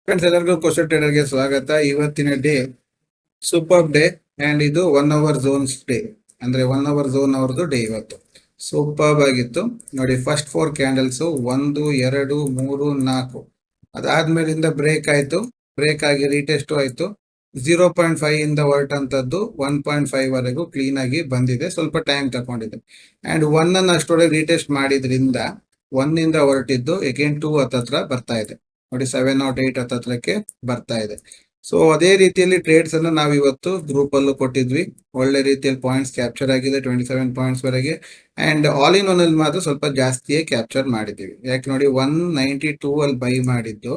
Friends ಎಲ್ಲರಿಗೂ question ಟ್ರೇಡರ್ಗೆ ಸ್ವಾಗತ. ಇವತ್ತಿನ ಡೇ ಸೂಪರ್ ಡೇ ಅಂಡ್ ಇದು 1 ಅವರ್ ಝೋನ್ಸ್ ಡೇ, ಅಂದ್ರೆ 1 ಅವರ್ ಝೋನ್ ಅವ್ರದ್ದು ಡೇ ಇವತ್ತು. ಸೂಪರ್ ಆಗಿತ್ತು ನೋಡಿ. ಫಸ್ಟ್ 4 ಕ್ಯಾಂಡಲ್ಸ್ 1 2 3 4 ಅದಾದ್ಮೇಲಿಂದ ಬ್ರೇಕ್ ಆಯ್ತು. ಬ್ರೇಕ್ ಆಗಿ ರೀಟೆಸ್ಟ್ ಆಯ್ತು. 0.5 ಇಂದ ಹೊರಟಂತದ್ದು 1.5 ವರೆಗೂ ಕ್ಲೀನ್ ಆಗಿ ಬಂದಿದೆ. ಸ್ವಲ್ಪ ಟೈಮ್ ತಗೊಂಡಿದೆ ಅಂಡ್ 1 ಅನ್ನ ಅಷ್ಟೊಳಗೆ ರೀಟೆಸ್ಟ್ ಮಾಡಿದ್ರಿಂದ 1 ಇಂದ ಹೊರಟಿದ್ದು ಅಗೇನ್ 2 ಹತ್ತತ್ರ ಬರ್ತಾ ಇದೆ ನೋಡಿ. 708 ಹತ್ತತ್ರಕ್ಕೆ ಬರ್ತಾ ಇದೆ. ಸೊ ಅದೇ ರೀತಿಯಲ್ಲಿ ಟ್ರೇಡ್ಸ್ ಅನ್ನು ನಾವು ಇವತ್ತು ಗ್ರೂಪ್ ಅಲ್ಲೂ ಕೊಟ್ಟಿದ್ವಿ. ಒಳ್ಳೆ ರೀತಿಯಲ್ಲಿ ಪಾಯಿಂಟ್ಸ್ ಕ್ಯಾಪ್ಚರ್ ಆಗಿದೆ, 27 ಪಾಯಿಂಟ್ಸ್ ವರೆಗೆ. ಅಂಡ್ ಆಲ್ ಇನ್ ಒನ್ ಅಲ್ಲಿ ಮಾತ್ರ ಸ್ವಲ್ಪ ಜಾಸ್ತಿಯೇ ಕ್ಯಾಪ್ಚರ್ ಮಾಡಿದ್ದೀವಿ. ಯಾಕೆ ನೋಡಿ, 192 ಅಲ್ಲಿ ಬೈ ಮಾಡಿದ್ದು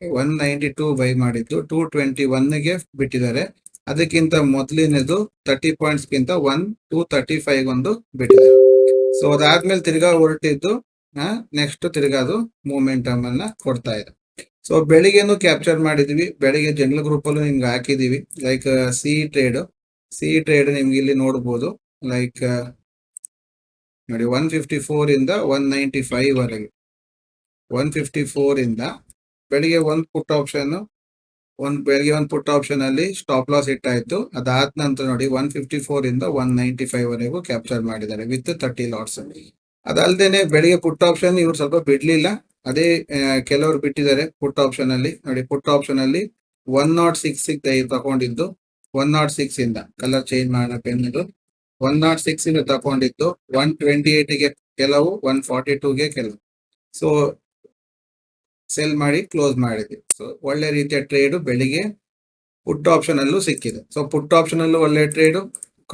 221ಗೆ ಬಿಟ್ಟಿದ್ದಾರೆ. ಅದಕ್ಕಿಂತ ಮೊದಲಿನದು 30 ಪಾಯಿಂಟ್ಸ್ ಗಿಂತ 235 ಒಂದು ಬಿಟ್ಟಿದ್ದಾರೆ. ಸೊ ಅದಾದ್ಮೇಲೆ ತಿರ್ಗಾ ಹೊರಟಿದ್ದು ನೆಕ್ಸ್ಟ್ ತಿರ್ಗಾ ಅದು ಮೂಮೆಂಟಮ್ ಅನ್ನ ಕೊಡ್ತಾ ಇದೆ. ಸೊ ಬೆಳಿಗ್ಗೆನು ಕ್ಯಾಪ್ಚರ್ ಮಾಡಿದ್ವಿ. ಬೆಳಿಗ್ಗೆ ಜನರಲ್ ಗ್ರೂಪ್ ಅಲ್ಲೂ ನಿಮ್ಗೆ ಹಾಕಿದೀವಿ. ಲೈಕ್ ಸಿ ಟ್ರೇಡ್ ನಿಮ್ಗೆ ಇಲ್ಲಿ ನೋಡ್ಬೋದು. ಲೈಕ್ ನೋಡಿ, 154 ಇಂದ 195 ವರೆಗೆ, 154 ಇಂದ ಬೆಳಿಗ್ಗೆ ಒಂದು ಪುಟ್ ಆಪ್ಷನ್ ಅಲ್ಲಿ ಸ್ಟಾಪ್ ಲಾಸ್ ಹಿಟ್ ಆಯ್ತು. ಅದಾದ ನಂತರ ನೋಡಿ 154 ಇಂದ 195 ವರೆಗೂ ಕ್ಯಾಪ್ಚರ್ ಮಾಡಿದ್ದಾರೆ ವಿತ್ 30 ಲಾಟ್ಸ್. ಅದಲ್ದೇನೆ ಬೆಳಿಗ್ಗೆ ಪುಟ್ ಆಪ್ಷನ್ ಇವ್ರು ಸ್ವಲ್ಪ ಬಿಡ್ಲಿಲ್ಲ. ಅದೇ ಕೆಲವರು ಬಿಟ್ಟಿದ್ದಾರೆ ಪುಟ್ ಆಪ್ಷನ್ ಅಲ್ಲಿ ನೋಡಿ. ಪುಟ್ ಆಪ್ಷನ್ ಅಲ್ಲಿ 106 ತಗೊಂಡಿದ್ದು, 106 ಇಂದ ಕಲರ್ ಚೇಂಜ್ ಮಾಡೋಣ ಪೆನ್ದು, 106 ಇಂದ ತಗೊಂಡಿದ್ದು 128ಗೆ ಕೆಲವು, 142ಗೆ ಕೆಲವು. ಸೊ ಸೆಲ್ ಮಾಡಿ ಕ್ಲೋಸ್ ಮಾಡಿದ್ವಿ. ಸೊ ಒಳ್ಳೆ ರೀತಿಯ ಟ್ರೇಡ್ ಬೆಳಿಗ್ಗೆ ಪುಟ್ ಆಪ್ಷನ್ ಅಲ್ಲೂ ಸಿಕ್ಕಿದೆ. ಸೊ ಪುಟ್ ಆಪ್ಷನ್ ಅಲ್ಲೂ ಒಳ್ಳೆ ಟ್ರೇಡ್,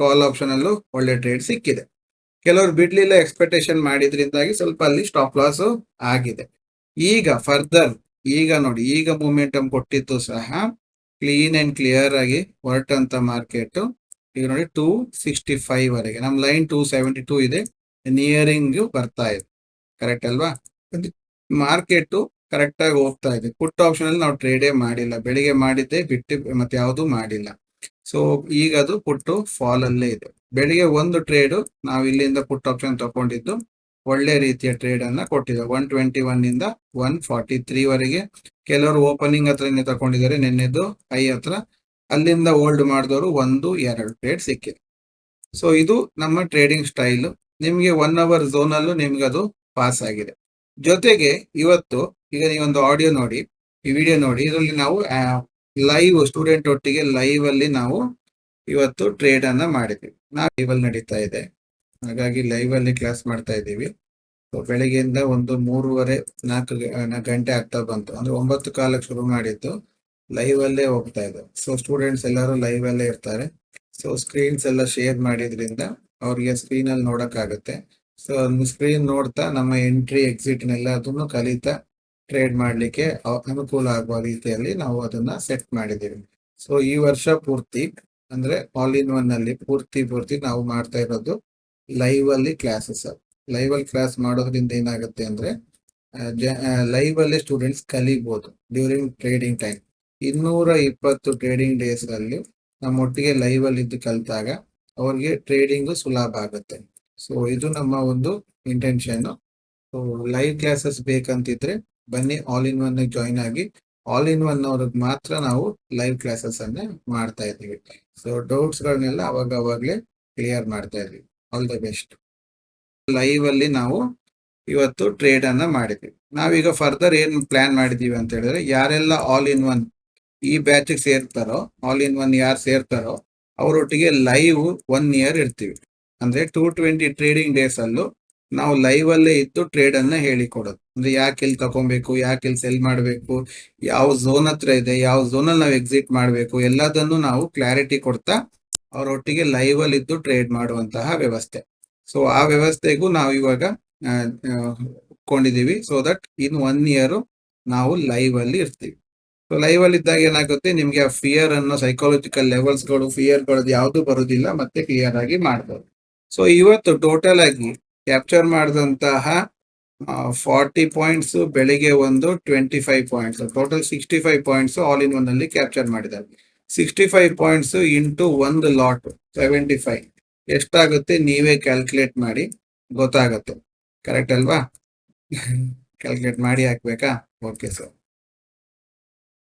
ಕಾಲ್ ಆಪ್ಷನ್ ಅಲ್ಲೂ ಒಳ್ಳೆ ಟ್ರೇಡ್ ಸಿಕ್ಕಿದೆ. ಕೆಲವರು ಬಿಡ್ಲಿಲ್ಲ, ಎಕ್ಸ್ಪೆಕ್ಟೇಷನ್ ಮಾಡಿದ್ರಿಂದಾಗಿ ಸ್ವಲ್ಪ ಅಲ್ಲಿ ಸ್ಟಾಪ್ ಲಾಸ್ ಆಗಿದೆ. ಈಗ ಫರ್ದರ್ ಈಗ ನೋಡಿ, ಈಗ ಮೂಮೆಂಟಮ್ ಕೊಟ್ಟಿತ್ತು ಸಹ ಕ್ಲೀನ್ ಅಂಡ್ ಕ್ಲಿಯರ್ ಆಗಿ ಹೊರಟಂತ ಮಾರ್ಕೆಟ್ ಈಗ ನೋಡಿ 265 ವರೆಗೆ. ನಮ್ ಲೈನ್ 272 ಇದೆ, ನಿಯರಿಂಗ್ ಬರ್ತಾ ಇದೆ. ಕರೆಕ್ಟ್ ಅಲ್ವಾ? ಮಾರ್ಕೆಟ್ ಕರೆಕ್ಟ್ ಆಗಿ ಹೋಗ್ತಾ ಇದೆ. ಪುಟ್ ಆಪ್ಷನ್ ಅಲ್ಲಿ ನಾವು ಟ್ರೇಡೇ ಮಾಡಿಲ್ಲ. ಬೆಳಿಗ್ಗೆ ಮಾಡಿದ್ದೆ ಬಿಟ್ಟು ಮತ್ತೆ ಯಾವುದು ಮಾಡಿಲ್ಲ. ಸೊ ಈಗ ಅದು ಪುಟ್ಟು ಫಾಲ್ ಅಲ್ಲೇ ಇದೆ. ಬೆಳಿಗ್ಗೆ ಒಂದು ಟ್ರೇಡ್ ನಾವು ಇಲ್ಲಿಂದ ಪುಟ್ ಆಪ್ಷನ್ ತಗೊಂಡಿದ್ದು ಒಳ್ಳೆ ರೀತಿಯ ಟ್ರೇಡ್ ಅನ್ನ ಕೊಟ್ಟಿದೆ. 121 ಇಂದ 143 ವರೆಗೆ. ಕೆಲವರು ಓಪನಿಂಗ್ ಹತ್ರನೇ ತಗೊಂಡಿದ್ದಾರೆ, ನಿನ್ನೆದು ಹೈ ಹತ್ರ. ಅಲ್ಲಿಂದ ಹೋಲ್ಡ್ ಮಾಡಿದವರು 1-2 ಟ್ರೇಡ್ ಸಿಕ್ಕಿದೆ. ಸೊ ಇದು ನಮ್ಮ ಟ್ರೇಡಿಂಗ್ ಸ್ಟೈಲ್. ನಿಮ್ಗೆ 1 ಅವರ್ ಝೋನ್ ಅಲ್ಲೂ ನಿಮ್ಗೆ ಅದು ಪಾಸ್ ಆಗಿದೆ. ಜೊತೆಗೆ ಇವತ್ತು ಈಗ ನೀವೊಂದು ಆಡಿಯೋ ನೋಡಿ, ಈ ವಿಡಿಯೋ ನೋಡಿ. ಇದರಲ್ಲಿ ನಾವು ಲೈವ್ ಸ್ಟೂಡೆಂಟ್ ಒಟ್ಟಿಗೆ ಲೈವ್ ಅಲ್ಲಿ ನಾವು ಇವತ್ತು ಟ್ರೇಡ್ ಅನ್ನ ಮಾಡಿದ್ವಿ. ನಾವು ಲೈವ್ ಅಲ್ಲಿ ನಡೀತಾ ಇದೆ, ಹಾಗಾಗಿ ಲೈವ್ ಅಲ್ಲಿ ಕ್ಲಾಸ್ ಮಾಡ್ತಾ ಇದ್ದೀವಿ. ಬೆಳಗ್ಗೆಯಿಂದ ಒಂದು 3:30-4 ಗಂಟೆ ಆಗ್ತಾ ಬಂತು. ಅಂದ್ರೆ 9 ಕಾಲಕ್ಕೆ ಶುರು ಮಾಡಿದ್ದು ಲೈವ್ ಅಲ್ಲೇ ಹೋಗ್ತಾ ಇದೆ. ಸೊ ಸ್ಟೂಡೆಂಟ್ಸ್ ಎಲ್ಲರೂ ಲೈವ್ ಅಲ್ಲೇ ಇರ್ತಾರೆ. ಸೊ ಸ್ಕ್ರೀನ್ಸ್ ಎಲ್ಲ ಶೇರ್ ಮಾಡಿದ್ರಿಂದ ಅವ್ರಿಗೆ ಸ್ಕ್ರೀನ್ ಅಲ್ಲಿ ನೋಡಕ್ ಆಗುತ್ತೆ. ಸೊ ಸ್ಕ್ರೀನ್ ನೋಡ್ತಾ ನಮ್ಮ ಎಂಟ್ರಿ ಎಕ್ಸಿಟ್ ಅದನ್ನು ಕಲಿತಾ ಟ್ರೇಡ್ ಮಾಡ್ಲಿಕ್ಕೆ ಅನುಕೂಲ ಆಗುವ ರೀತಿಯಲ್ಲಿ ನಾವು ಅದನ್ನ ಸೆಟ್ ಮಾಡಿದ್ದೀವಿ. ಸೊ ಈ ವರ್ಷ ಪೂರ್ತಿ ಅಂದ್ರೆ ಆಲ್ ಇನ್ ಒನ್ ಅಲ್ಲಿ ಪೂರ್ತಿ ನಾವು ಮಾಡ್ತಾ ಇರೋದು ಲೈವ್ ಅಲ್ಲಿ ಕ್ಲಾಸಸ್. ಲೈವ್ ಅಲ್ಲಿ ಕ್ಲಾಸ್ ಮಾಡೋದ್ರಿಂದ ಏನಾಗುತ್ತೆ ಅಂದ್ರೆ ಲೈವ್ ಅಲ್ಲಿ ಸ್ಟೂಡೆಂಟ್ಸ್ ಕಲಿಬಹುದು during trading time. 220 trading days ಅಲ್ಲಿ ನಮ್ಮೊಟ್ಟಿಗೆ ಲೈವ್ ಅಲ್ಲಿ ಇದ್ದು ಕಲಿತಾಗ ಅವ್ರಿಗೆ ಟ್ರೇಡಿಂಗ್ ಸುಲಭ ಆಗುತ್ತೆ. ಸೊ ಇದು ನಮ್ಮ ಒಂದು ಇಂಟೆನ್ಷನ್. ಸೊ ಲೈವ್ ಕ್ಲಾಸಸ್ ಬೇಕಂತಿದ್ರೆ ಬನ್ನಿ, ಆಲ್ ಇನ್ ಒನ್ ಜಾಯಿನ್ ಆಗಿ. ಆಲ್ ಇನ್ ಒನ್ ಅವ್ರಿಗೆ ಮಾತ್ರ ನಾವು ಲೈವ್ ಕ್ಲಾಸಸ್ ಅನ್ನ ಮಾಡ್ತಾ ಇದ್ದೀವಿ. ಸೊ ಡೌಟ್ಸ್ ಗಳನ್ನೆಲ್ಲ ಅವಾಗಲೇ ಕ್ಲಿಯರ್ ಮಾಡ್ತಾ ಇದ್ವಿ. All the best. ಲೈವ್ ಅಲ್ಲಿ ನಾವು ಇವತ್ತು ಟ್ರೇಡ್ ಅನ್ನ ಮಾಡಿದ್ವಿ. ನಾವೀಗ ಫರ್ದರ್ ಏನ್ ಪ್ಲಾನ್ ಮಾಡಿದೀವಿ ಅಂತ ಹೇಳಿದ್ರೆ, ಯಾರೆಲ್ಲ ಆಲ್ ಇನ್ ಒನ್ ಈ ಬ್ಯಾಚ್ ಸೇರ್ತಾರೋ, ಆಲ್ ಇನ್ ಒನ್ ಯಾರು ಸೇರ್ತಾರೋ ಅವರೊಟ್ಟಿಗೆ ಲೈವ್ 1 ಇಯರ್ ಇರ್ತೀವಿ. ಅಂದ್ರೆ 220 ಟ್ರೇಡಿಂಗ್ ಡೇಸ್ ಅಲ್ಲೂ ನಾವು ಲೈವ್ ಅಲ್ಲೇ ಇದ್ದು ಟ್ರೇಡ್ ಅನ್ನ ಹೇಳಿಕೊಡೋದು. ಅಂದ್ರೆ ಯಾಕೆ ಇಲ್ಲಿ ತಗೊಬೇಕು, ಯಾಕೆ ಇಲ್ಲಿ ಸೆಲ್ ಮಾಡಬೇಕು, ಯಾವ ಝೋನ್ ಹತ್ರ ಇದೆ, ಯಾವ ಝೋನ್ ಅಲ್ಲಿ ನಾವು ಎಕ್ಸಿಟ್ ಮಾಡಬೇಕು, ಎಲ್ಲದನ್ನು ನಾವು ಕ್ಲಾರಿಟಿ ಕೊಡ್ತಾ ಅವರೊಟ್ಟಿಗೆ ಲೈವ್ ಅಲ್ಲಿ ಇದ್ದು ಟ್ರೇಡ್ ಮಾಡುವಂತಹ ವ್ಯವಸ್ಥೆ. ಸೊ ಆ ವ್ಯವಸ್ಥೆಗೂ ನಾವು ಇವಾಗ ಒಪ್ಕೊಂಡಿದೀವಿ. ಸೊ ದಟ್ ಇನ್ 1 ಇಯರ್ ನಾವು ಲೈವ್ ಅಲ್ಲಿ ಇರ್ತೀವಿ. ಸೊ ಲೈವ್ ಅಲ್ಲಿ ಇದ್ದಾಗ ಏನಾಗುತ್ತೆ, ನಿಮ್ಗೆ ಆ ಫಿಯರ್ ಅನ್ನೋ ಸೈಕಾಲಜಿಕಲ್ ಲೆವೆಲ್ಸ್ಗಳು, ಫಿಯರ್ಗಳು ಯಾವುದು ಬರೋದಿಲ್ಲ, ಮತ್ತೆ ಕ್ಲಿಯರ್ ಆಗಿ ಮಾಡ್ಬೋದು. ಸೊ ಇವತ್ತು ಟೋಟಲ್ ಆಗಿ ಕ್ಯಾಪ್ಚರ್ ಮಾಡಿದಂತಹ 40 ಪಾಯಿಂಟ್ಸ್, ಬೆಳಿಗ್ಗೆ ಒಂದು 25 points, total 65 points all in one ಅಲ್ಲಿ ಕ್ಯಾಪ್ಚರ್ ಮಾಡಿದ್ದಾರೆ. 65 ಪಾಯಿಂಟ್ಸ್ ಇಂಟು ಒಂದು ಲಾಟ್ 75 ಎಷ್ಟಾಗುತ್ತೆ ನೀವೇ ಕ್ಯಾಲ್ಕುಲೇಟ್ ಮಾಡಿ, ಗೊತ್ತಾಗುತ್ತೆ. ಕರೆಕ್ಟ್ ಅಲ್ವಾ? ಕ್ಯಾಲ್ಕುಲೇಟ್ ಮಾಡಿ ಹಾಕ್ಬೇಕಾ? Okay sir.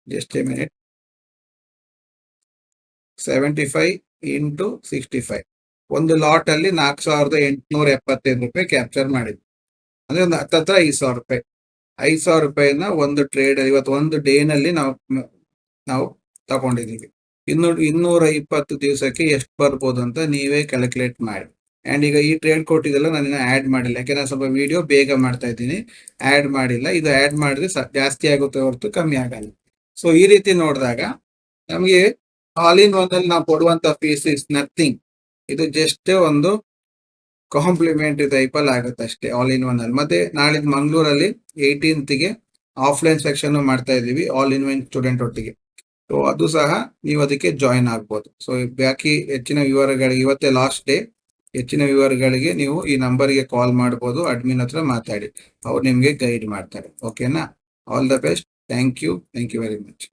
Just a minute. 75 into 65 ಒಂದು ಲಾಟ್ ಅಲ್ಲಿ 4875 ರೂಪಾಯಿ ಕ್ಯಾಪ್ಚರ್ ಮಾಡಿದ್ವಿ. ಅಂದ್ರೆ ಒಂದು ಹತ್ತತ್ರ 5000 ರೂಪಾಯಿ. 5000 ರೂಪಾಯಿನ ಒಂದು ಟ್ರೇಡ್ ಇವತ್ತು ಒಂದು ಡೇನಲ್ಲಿ ನಾವು ತಗೊಂಡಿದ್ದೀವಿ. 220 ದಿವಸಕ್ಕೆ ಎಷ್ಟು ಬರ್ಬೋದು ಅಂತ ನೀವೇ ಕ್ಯಾಲ್ಕುಲೇಟ್ ಮಾಡಿ. ಅಂಡ್ ಈಗ ಈ ಟ್ರೇಡ್ ಕೊಟ್ಟಿದ್ದೆಲ್ಲ ನಾನು ಆಡ್ ಮಾಡಿಲ್ಲ, ಯಾಕೆ ನಾನು ಸ್ವಲ್ಪ ವಿಡಿಯೋ ಬೇಗ ಮಾಡ್ತಾ ಇದ್ದೀನಿ, ಆಡ್ ಮಾಡಿಲ್ಲ. ಇದು ಆಡ್ ಮಾಡಿದ್ರೆ ಜಾಸ್ತಿ ಆಗುತ್ತೆ ಹೊರತು ಕಮ್ಮಿ ಆಗಲ್ಲ. ಸೊ ಈ ರೀತಿ ನೋಡಿದಾಗ ನಮಗೆ ಆಲ್ ಇನ್ ಒನ್ ಅಲ್ಲಿ ನಾವು ಕೊಡುವಂತ ಫೀಸ್ ಇಸ್ ನಥಿಂಗ್. ಇದು ಜಸ್ಟ್ ಒಂದು ಕಾಂಪ್ಲಿಮೆಂಟರಿ ಟೈಪ್ ಅಲ್ಲಿ ಆಗುತ್ತೆ ಅಷ್ಟೇ ಆಲ್ ಇನ್ ಒನ್ ಅಲ್ಲಿ. ಮತ್ತೆ ನಾಳೆ ಮಂಗಳೂರಲ್ಲಿ 18th ಆಫ್ಲೈನ್ ಸೆಕ್ಷನ್ ಮಾಡ್ತಾ ಇದೀವಿ ಆಲ್ ಇನ್ ಒನ್ ಸ್ಟೂಡೆಂಟ್ ಒಟ್ಟಿಗೆ. ಸೊ ಅದು ಸಹ ನೀವು ಅದಕ್ಕೆ ಜಾಯಿನ್ ಆಗ್ಬೋದು. ಸೊ ಬಾಕಿ ಹೆಚ್ಚಿನ ವಿವರಗಳಿಗೆ ಇವತ್ತೇ ಲಾಸ್ಟ್ ಡೇ. ಹೆಚ್ಚಿನ ವಿವರಗಳಿಗೆ ನೀವು ಈ ನಂಬರ್ಗೆ ಕಾಲ್ ಮಾಡ್ಬೋದು, ಅಡ್ಮಿನ್ ಹತ್ರ ಮಾತಾಡಿ, ಅವ್ರು ನಿಮ್ಗೆ ಗೈಡ್ ಮಾಡ್ತಾರೆ. ಓಕೆನಾ? All the best. Thank you very much.